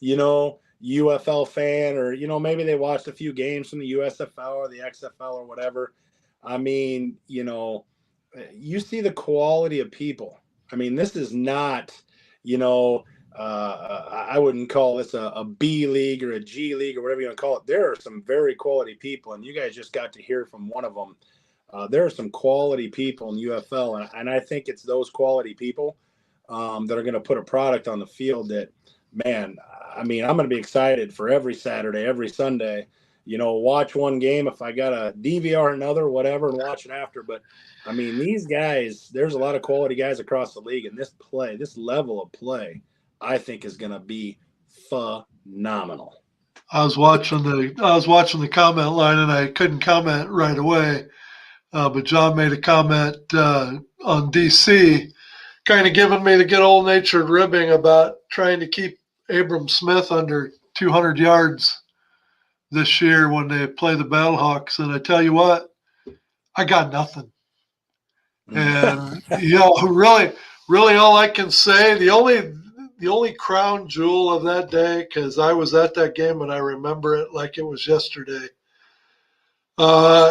UFL fan, or maybe they watched a few games from the USFL or the XFL or whatever. I mean, you see the quality of people. I mean, this is not, I wouldn't call this a B league or a G league or whatever you want to call it. There are some very quality people, and you guys just got to hear from one of them. There are some quality people in UFL, and I think it's those quality people that are going to put a product on the field that, man, I mean, I'm going to be excited for every Saturday, every Sunday, watch one game. If I got a DVR another, whatever, and watch it after. But I mean, these guys, there's a lot of quality guys across the league, and this level of play, I think is going to be phenomenal. I was watching the comment line, and I couldn't comment right away. But John made a comment on DC, kind of giving me the good old-natured ribbing about trying to keep Abram Smith under 200 yards this year when they play the Battlehawks. And I tell you what, I got nothing. And, really all I can say, the only crown jewel of that day, because I was at that game and I remember it like it was yesterday,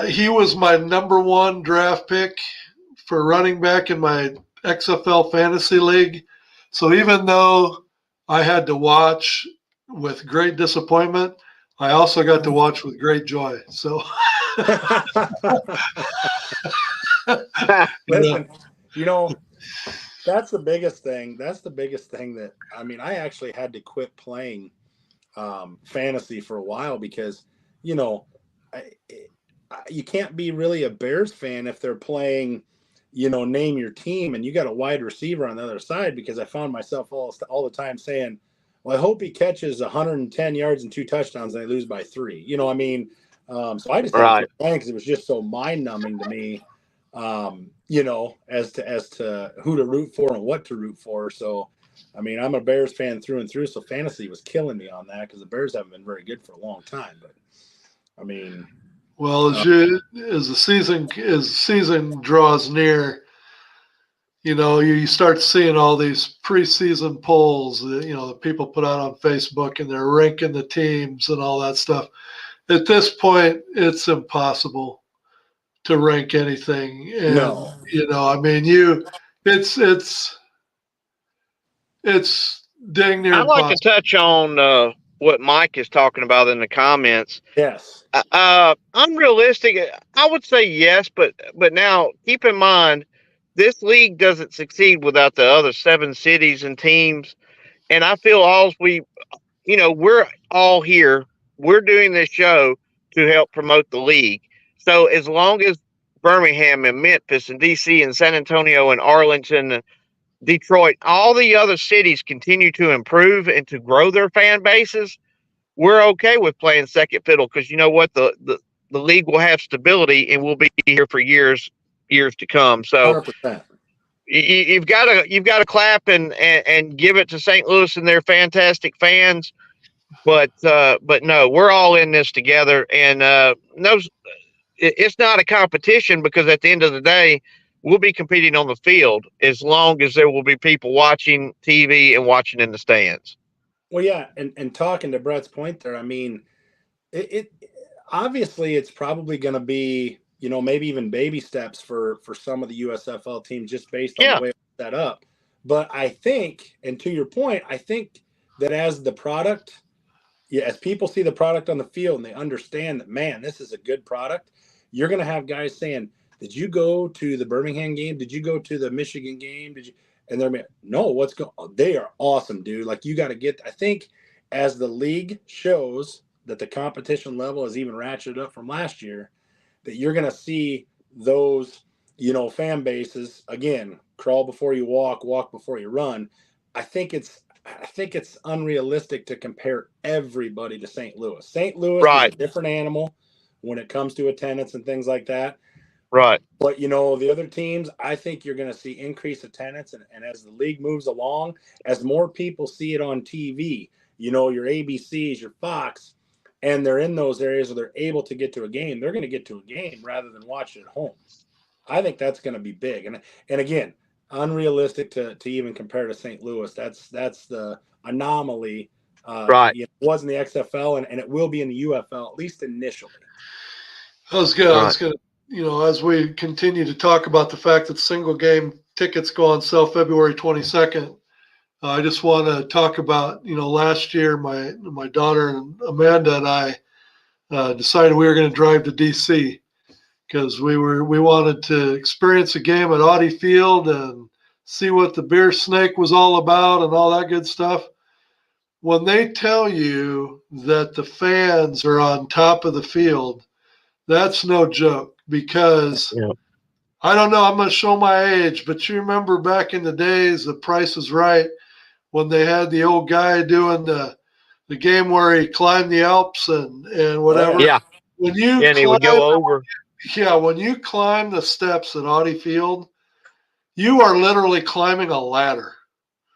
he was my number 1 draft pick for running back in my XFL fantasy league. So even though I had to watch with great disappointment. I also got to watch with great joy. So, Listen, that's the biggest thing. That's the biggest thing that, I mean, I actually had to quit playing fantasy for a while because, you can't be really a Bears fan if they're playing, name your team, and you got a wide receiver on the other side, because I found myself all the time saying, well, I hope he catches 110 yards and 2 touchdowns and they lose by 3. I mean, so I just had to Right. quit playing because it was just so mind numbing to me, as to who to root for and what to root for. So, I mean, I'm a Bears fan through and through, so fantasy was killing me on that because the Bears haven't been very good for a long time. But I mean, well, as the season draws near, you start seeing all these preseason polls that, that people put out on Facebook, and they're ranking the teams and all that stuff. At this point, it's impossible to rank anything. And, No. I mean, it's dang near I'd like to impossible. touch on what Mike is talking about in the comments. Yes. Unrealistic, I would say yes, but now keep in mind, this league doesn't succeed without the other 7 cities and teams. And I feel we're all here. We're doing this show to help promote the league. So as long as Birmingham and Memphis and DC and San Antonio and Arlington, Detroit, all the other cities continue to improve and to grow their fan bases, we're okay with playing second fiddle, because you know what, the league will have stability and we'll be here for years to come. So 100%. you've got to clap and give it to St. Louis and their fantastic fans, but no, we're all in this together, and no, it's not a competition, because at the end of the day, we'll be competing on the field as long as there will be people watching TV and watching in the stands. Well, yeah, and talking to Brett's point there, I mean, it obviously it's probably going to be, maybe even baby steps for some of the USFL teams just based on the way it's set up. But I think, and to your point, I think that as people see the product on the field and they understand that, man, this is a good product, you're going to have guys saying, did you go to the Birmingham game? Did you go to the Michigan game? Did you? And they're like, no, what's going on? They are awesome, dude. Like, you got to get, I think as the league shows that the competition level is even ratcheted up from last year, that you're going to see those, fan bases, again, crawl before you walk before you run. I think it's unrealistic to compare everybody to St. Louis. St. Louis is a different animal when it comes to attendance and things like that. Right. But, the other teams, I think you're going to see increased attendance. And as the league moves along, as more people see it on TV, your ABCs, your Fox, and they're in those areas where they're able to get to a game, they're going to get to a game rather than watch it at home. I think that's going to be big. And again, unrealistic to even compare to St. Louis. That's the anomaly. Right. It was in the XFL, and it will be in the UFL, at least initially. I was going to, as we continue to talk about the fact that single game tickets go on sale February 22nd, I just want to talk about, last year, my daughter and Amanda and I decided we were going to drive to DC because we wanted to experience a game at Audi Field and see what the beer snake was all about and all that good stuff. When they tell you that the fans are on top of the field, that's no joke, because I don't know, I'm going to show my age, but you remember back in the days, The Price is Right, when they had the old guy doing the game where he climbed the Alps and whatever. Yeah. When you and he would go over. Yeah, when you climb the steps at Audi Field, you are literally climbing a ladder.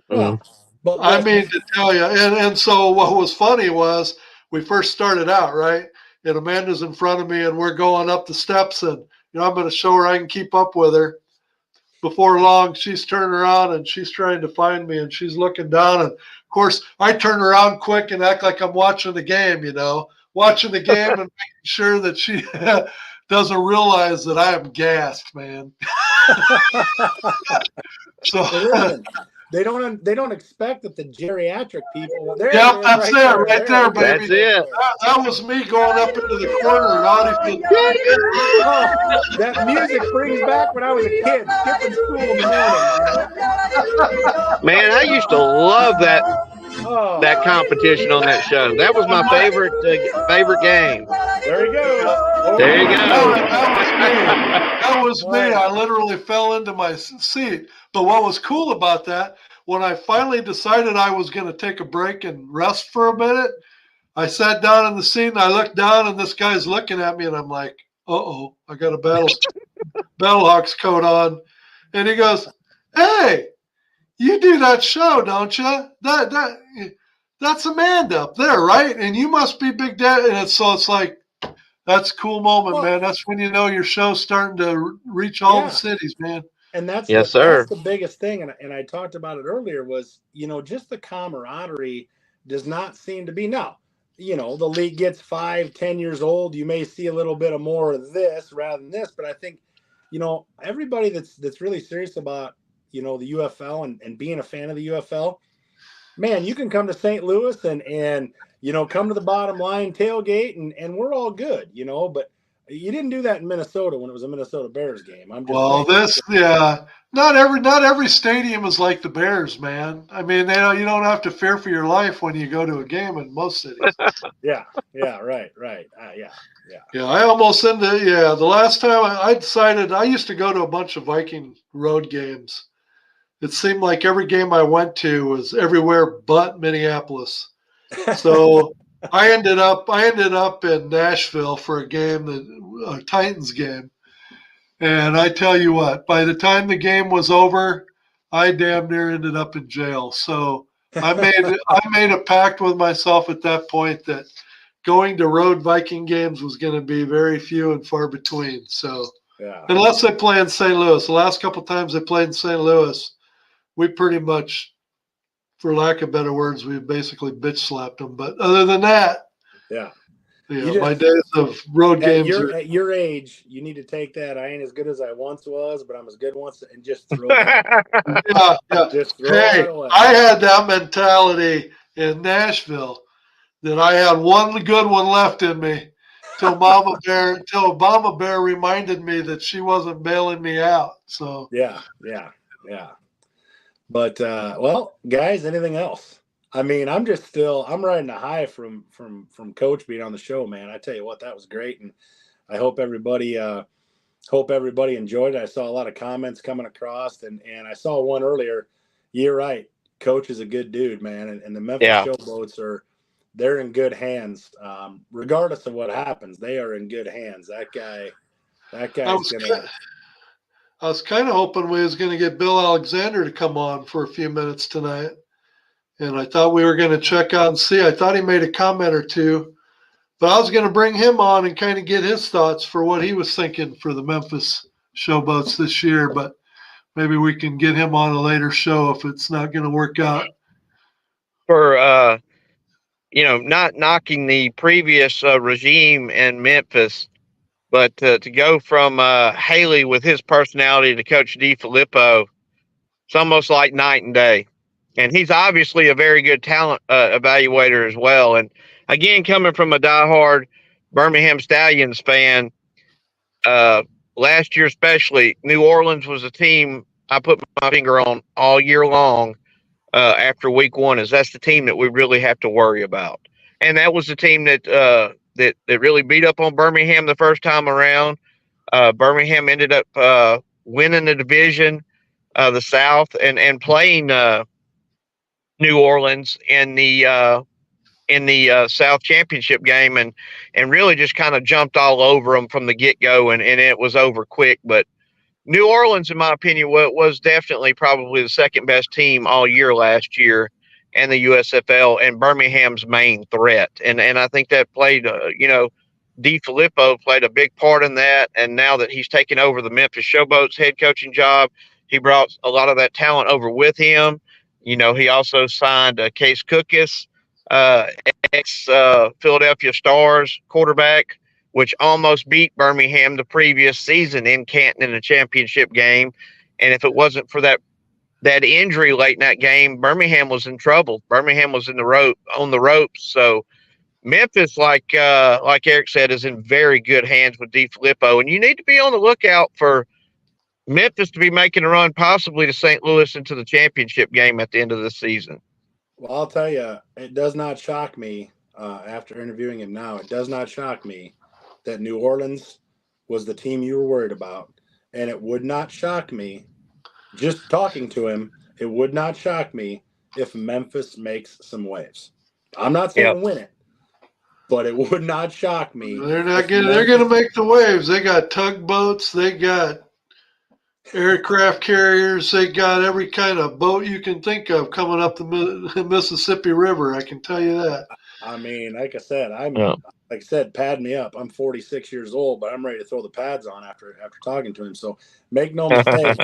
Well, but I mean, to tell you, and so what was funny was we first started out, right? And Amanda's in front of me, and we're going up the steps, and I'm going to show her I can keep up with her. Before long, she's turning around and she's trying to find me, and she's looking down. And of course, I turn around quick and act like I'm watching the game, watching the game and making sure that she doesn't realize that I am gassed, man. So, They don't expect that the geriatric people. There Yep, it is, that's it, right there, baby. That's it. That was me going up into the corner and Audie. Oh, that music brings back when I was a kid, skipping school in the morning. Man, I used to love that Oh, competition on that show. That was my favorite game. there you go. There you go. That was me. I literally fell into my seat. But what was cool about that, when I finally decided I was going to take a break and rest for a minute, I sat down in the seat and I looked down and this guy's looking at me and I'm like, uh-oh, I got a Battlehawks coat on. And he goes, hey, you do that show, don't you? That's Amanda up there, right? And you must be Big Daddy. And it's like, that's a cool moment, man. That's when you know your show's starting to reach all the cities, man. And that's Yes, that's sir. the biggest thing. And I talked about it earlier was, just the camaraderie does not seem to be now. The league gets 5-10 years old. You may see a little bit of more of this rather than this. But I think, everybody that's really serious about, the UFL and being a fan of the UFL, man, you can come to St. Louis and come to the bottom line tailgate and we're all good, but you didn't do that in Minnesota when it was a Minnesota Bears game. Not every stadium is like the Bears, man. I mean, you don't have to fear for your life when you go to a game in most cities. Yeah, right. Yeah, I almost the last time I decided, I used to go to a bunch of Viking road games. It seemed like every game I went to was everywhere but Minneapolis. So I ended up in Nashville for a game, a Titans game. And I tell you what, by the time the game was over, I damn near ended up in jail. So I made a pact with myself at that point that going to road Viking games was going to be very few and far between. So unless they play in St. Louis, the last couple of times they played in St. Louis, we pretty much, for lack of better words, we basically bitch slapped them. But other than that, my days of road games. At your age, you need to take that. I ain't as good as I once was, but I'm as good once, and just throw it. Just throw it away. I had that mentality in Nashville that I had one good one left in me till Mama Bear reminded me that she wasn't bailing me out. So yeah. But well, guys, anything else? I mean, I'm riding a high from Coach being on the show, man. I tell you what, that was great, and I hope everybody enjoyed it. I saw a lot of comments coming across, and I saw one earlier. You're right, Coach is a good dude, man, and the Memphis Showboats they're in good hands. Regardless of what happens, they are in good hands. That guy's gonna. I was kind of hoping we was going to get Bill Alexander to come on for a few minutes tonight. And I thought we were going to check out and see. I thought he made a comment or two. But I was going to bring him on and kind of get his thoughts for what he was thinking for the Memphis Showboats this year. But maybe we can get him on a later show if it's not going to work out. For, not knocking the previous regime in Memphis, but to go from Haley with his personality to Coach DeFILIPPO, it's almost like night and day. And he's obviously a very good talent evaluator as well. And again, coming from a diehard Birmingham Stallions fan, last year especially, New Orleans was a team I put my finger on all year long after week one, is that's the team that we really have to worry about. And that was the team that really beat up on Birmingham the first time around. Birmingham ended up winning the division, the South, and playing New Orleans in the South Championship game, and really just kind of jumped all over them from the get-go, and it was over quick. But New Orleans, in my opinion, was definitely probably the second best team all year last year in the USFL, and Birmingham's main threat. And I think that played, DeFILIPPO played a big part in that. And now that he's taken over the Memphis Showboats head coaching job, he brought a lot of that talent over with him. He also signed Case Cookus, ex-Philadelphia Stars quarterback, which almost beat Birmingham the previous season in Canton in the championship game. And if it wasn't for that that injury late in that game, Birmingham was in trouble. Birmingham was on the ropes. So Memphis, like Eric said, is in very good hands with DeFILIPPO, and you need to be on the lookout for Memphis to be making a run, possibly to St. Louis into the championship game at the end of the season. Well, I'll tell you, it does not shock me after interviewing him now. It does not shock me that New Orleans was the team you were worried about. And it would not shock me, just talking to him, it would not shock me if Memphis makes some waves. I'm not saying win it, but it would not shock me. They're going to make the waves. They got tugboats. They got aircraft carriers. They got every kind of boat you can think of coming up the Mississippi River. I can tell you that. I mean, like I said, pad me up. I'm 46 years old, but I'm ready to throw the pads on after talking to him. So make no mistake,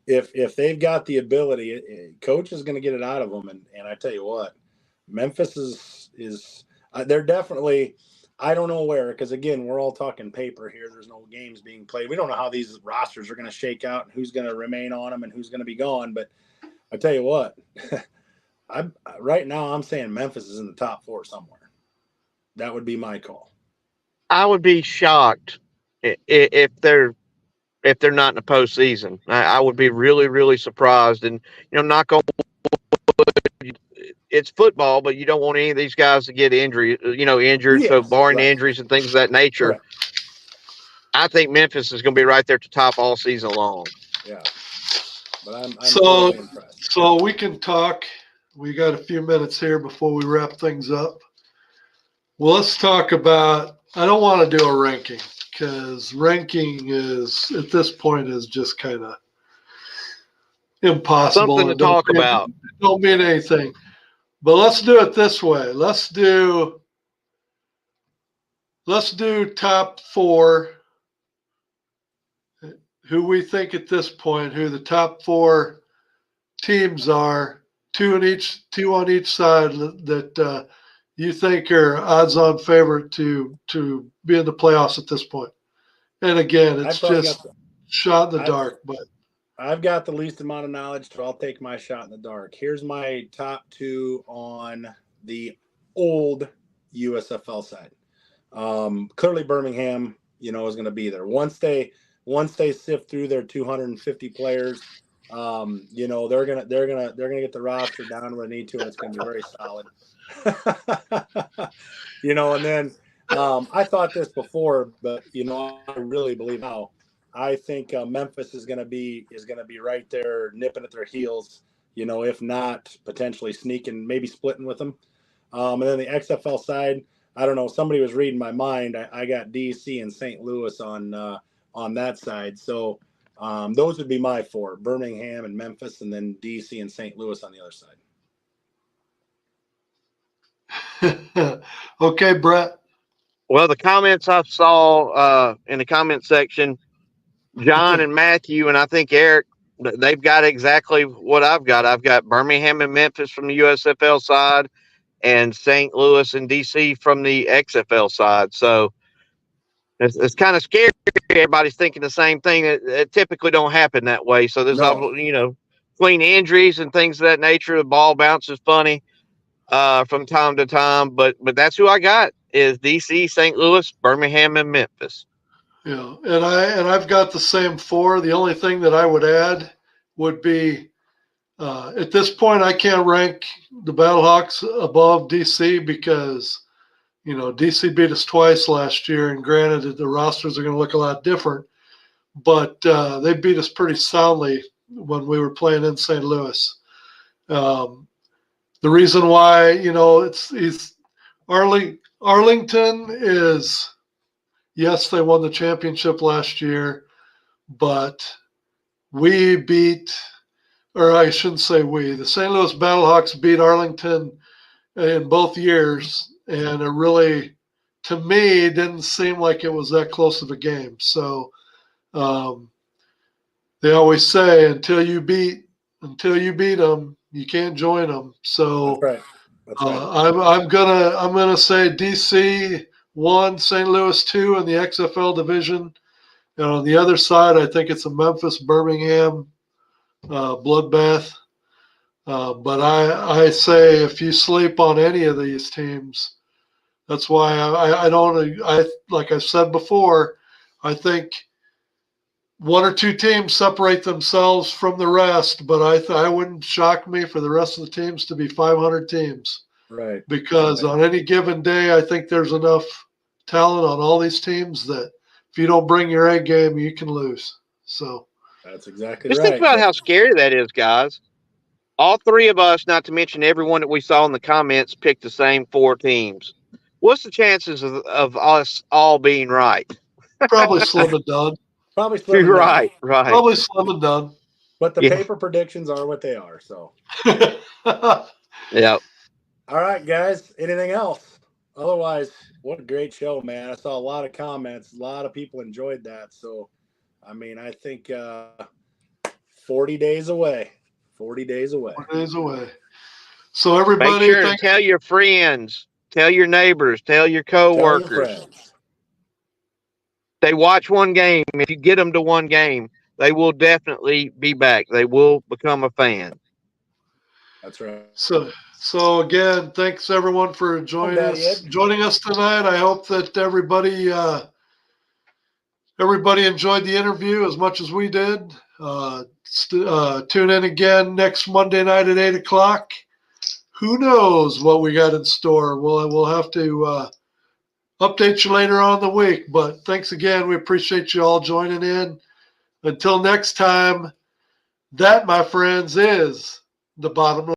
if they've got the ability, coach is going to get it out of them. And I tell you what, Memphis is they're definitely. I don't know where, because again, we're all talking paper here. There's no games being played. We don't know how these rosters are going to shake out and who's going to remain on them and who's going to be gone. But I tell you what, right now I'm saying Memphis is in the top 4 somewhere. That would be my call. I would be shocked if they're not in the postseason. I would be really, really surprised. And knock on wood, it's football, but you don't want any of these guys to get injured. Yes, so barring injuries and things of that nature, I think Memphis is going to be right there at the top all season long. Yeah, but I'm so totally impressed. So we can talk. We got a few minutes here before we wrap things up. Well, let's talk about. I don't want to do a ranking because ranking is at this point is just kind of impossible. Something to talk about. Don't mean anything. But let's do it this way. Let's do top 4. Who we think at this point, who the top 4 teams are, 2 on each side that you think are odds-on favorite to be in the playoffs at this point. And again, it's just shot in the dark, but. I've got the least amount of knowledge, so I'll take my shot in the dark. Here's my top 2 on the old USFL side. Clearly Birmingham, is going to be there. Once they sift through their 250 players, they're gonna get the roster down where they need to, and it's going to be very solid. And then I thought this before, but I really believe now. I think Memphis is going to be right there, nipping at their heels. If not potentially sneaking, maybe splitting with them. And then the XFL side, I don't know. Somebody was reading my mind. I got DC and St. Louis on that side. So those would be my 4: Birmingham and Memphis, and then DC and St. Louis on the other side. Okay, Brett. Well, the comments I saw in the comment section, John and Matthew, and I think Eric, they've got exactly what I've got. I've got Birmingham and Memphis from the USFL side and St. Louis and DC from the XFL side. So it's kind of scary. Everybody's thinking the same thing. It typically don't happen that way. So there's, between injuries and things of that nature, the ball bounces funny from time to time. But that's who I got is DC, St. Louis, Birmingham, and Memphis. Yeah, and I've got the same 4. The only thing that I would add would be at this point I can't rank the Battlehawks above DC because DC beat us twice last year, and granted the rosters are going to look a lot different, but they beat us pretty soundly when we were playing in St. Louis. The reason why it's Arlington is. Yes, they won the championship last year, but we beat, or I shouldn't say we, the St. Louis Battlehawks beat Arlington in both years, and it really, to me, didn't seem like it was that close of a game. So they always say until you beat them, you can't join them. So That's right. I'm gonna say DC 1, St. Louis 2 in the XFL division. And on the other side, I think it's a Memphis, Birmingham, bloodbath. But I say if you sleep on any of these teams, that's why I don't. Like I said before, I think one or two teams separate themselves from the rest. But I wouldn't shock me for the rest of the teams to be 500 teams. Right. Because on any given day, I think there's enough talent on all these teams that if you don't bring your A game, you can lose. So that's exactly Just right. think about how scary that is, guys. All three of us, not to mention everyone that we saw in the comments, picked the same 4 teams. What's the chances of us all being right? probably slim and done. Probably slim and Right. Probably slim and done. But the Yeah. paper predictions are what they are. So, Yeah. all right, guys. Anything else? Otherwise, what a great show, man. I saw a lot of comments. A lot of people enjoyed that. So, I mean, I think 40 days away. 40 days away. 4 days away. So everybody, Make sure to tell your friends, tell your neighbors, tell your Tell your coworkers. friends. They watch one game. If you get them to one game, they will definitely be back. They will become a fan. That's right. So again, thanks everyone for joining us tonight. I hope that everybody enjoyed the interview as much as we did. Tune in again next Monday night at 8:00. Who knows what we got in store? We'll have to update you later on in the week. But thanks again. We appreciate you all joining in. Until next time, that, my friends, is the bottom line.